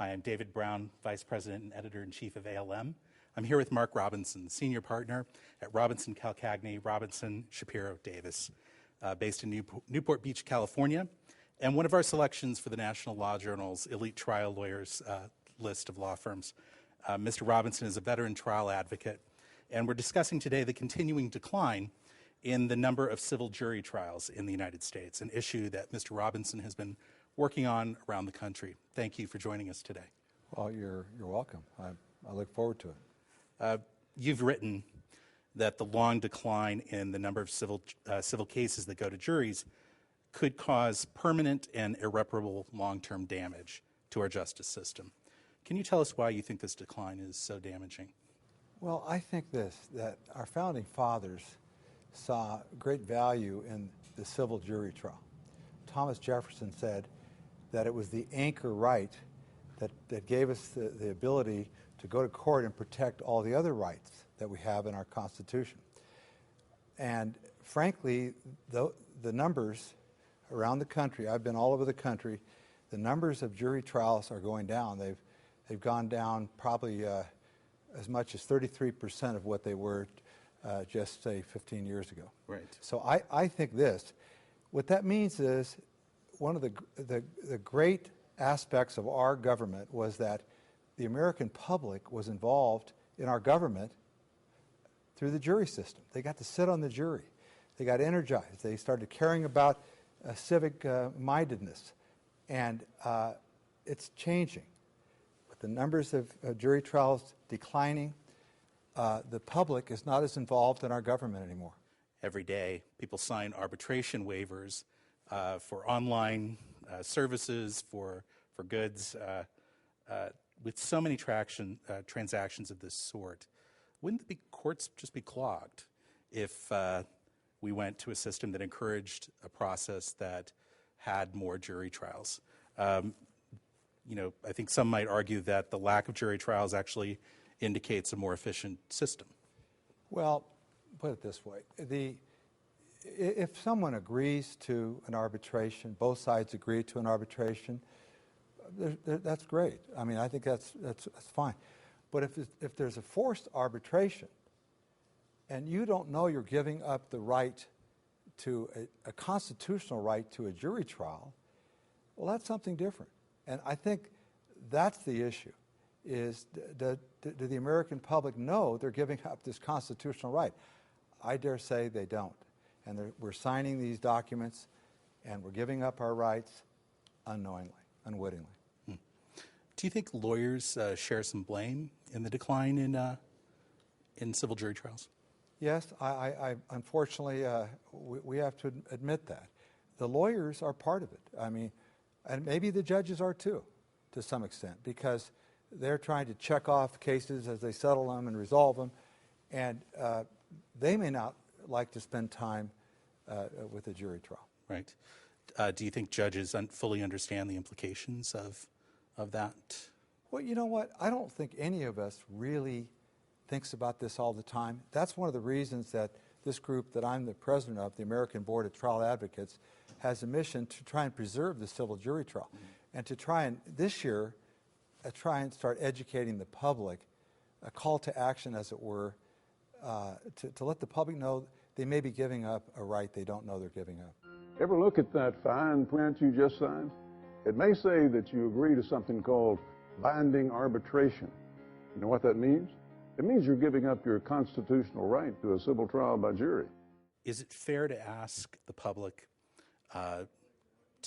Hi, I'm David Brown, Vice President and Editor-in-Chief of ALM. I'm here with Mark Robinson, Senior Partner at Robinson Calcagni, Robinson Shapiro Davis, based in Newport Beach, California, and one of our selections for the National Law Journal's Elite Trial Lawyers list of law firms. Mr. Robinson is a veteran trial advocate, and we're discussing today the continuing decline in the number of civil jury trials in the United States, an issue that Mr. Robinson has been working on around the country. Thank you for joining us today. Well, you're welcome. I look forward to it. You've written that the long decline in the number of civil cases that go to juries could cause permanent and irreparable long-term damage to our justice system. Can you tell us why you think this decline is so damaging? Well, I think that our founding fathers saw great value in the civil jury trial. Thomas Jefferson said that it was the anchor right that gave us the ability to go to court and protect all the other rights that we have in our Constitution. And frankly, the numbers around the country, I've been all over the country, the numbers of jury trials are going down. They've gone down probably as much as 33% of what they were just, say, 15 years ago. Right. So I think what that means is one of the great aspects of our government was that the American public was involved in our government through the jury system. They got to sit on the jury. They got energized. They started caring about civic mindedness. And it's changing. With the numbers of jury trials declining, the public is not as involved in our government anymore. Every day, people sign arbitration waivers for online services, for goods. With so many transactions of this sort, wouldn't the courts just be clogged if we went to a system that encouraged a process that had more jury trials? I think some might argue that the lack of jury trials actually indicates a more efficient system. Well, put it this way. If someone agrees to an arbitration, both sides agree to an arbitration, that's great. I mean, I think that's fine. But if there's a forced arbitration and you don't know you're giving up the right to a constitutional right to a jury trial, well, that's something different. And I think that's the issue, is do the American public know they're giving up this constitutional right? I dare say they don't. And we're signing these documents and we're giving up our rights unknowingly, unwittingly. Do you think lawyers share some blame in the decline in civil jury trials? Yes, I unfortunately, we have to admit that. The lawyers are part of it. I mean, and maybe the judges are too, to some extent, because they're trying to check off cases as they settle them and resolve them, and they may not like to spend time with a jury trial. Right. Do you think judges fully understand the implications of that? Well, you know what? I don't think any of us really thinks about this all the time. That's one of the reasons that this group that I'm the president of, the American Board of Trial Advocates, has a mission to try and preserve the civil jury trial, and to try and, this year, try and start educating the public, a call to action, as it were, to let the public know they may be giving up a right they don't know they're giving up. Ever look at that fine print you just signed? It may say that you agree to something called binding arbitration. You know what that means? It means you're giving up your constitutional right to a civil trial by jury. Is it fair to ask the public to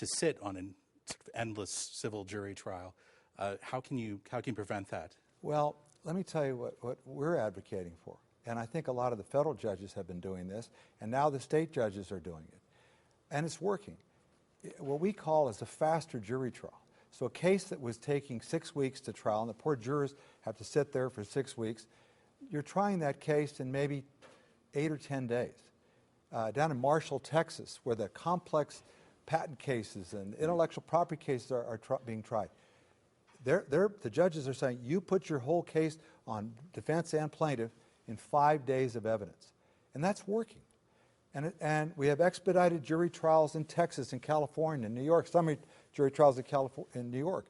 sit on an endless civil jury trial? How can you prevent that? Well, let me tell you what we're advocating for. And I think a lot of the federal judges have been doing this, and now the state judges are doing it. And it's working. What we call is a faster jury trial. So a case that was taking 6 weeks to trial, and the poor jurors have to sit there for 6 weeks, you're trying that case in maybe 8 or 10 days. Down in Marshall, Texas, where the complex patent cases and intellectual property cases are being tried, the judges are saying, you put your whole case on defense and plaintiff in 5 days of evidence. And that's working. And we have expedited jury trials in Texas and California and New York, summary jury trials in New York.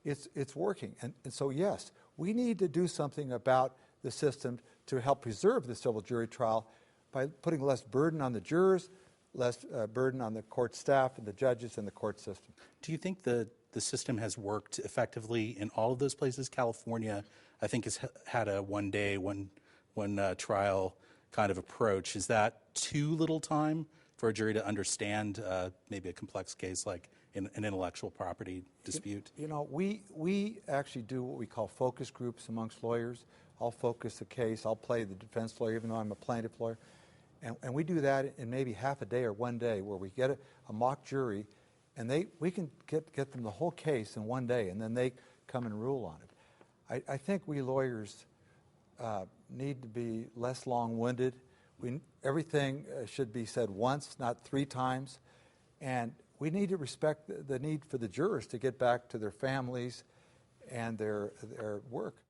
it's working. And so, yes, we need to do something about the system to help preserve the civil jury trial by putting less burden on the jurors, less burden on the court staff and the judges and the court system. Do you think the system has worked effectively in all of those places? California, I think, has had a one-day, one trial kind of approach. Is that too little time for a jury to understand maybe a complex case like an intellectual property dispute? You know, we actually do what we call focus groups amongst lawyers. I'll focus the case. I'll play the defense lawyer, even though I'm a plaintiff lawyer. And we do that in maybe half a day or one day, where we get a mock jury, and we can get them the whole case in one day, and then they come and rule on it. I think we lawyers need to be less long-winded. Everything should be said once, not 3 times. And we need to respect the need for the jurors to get back to their families and their work.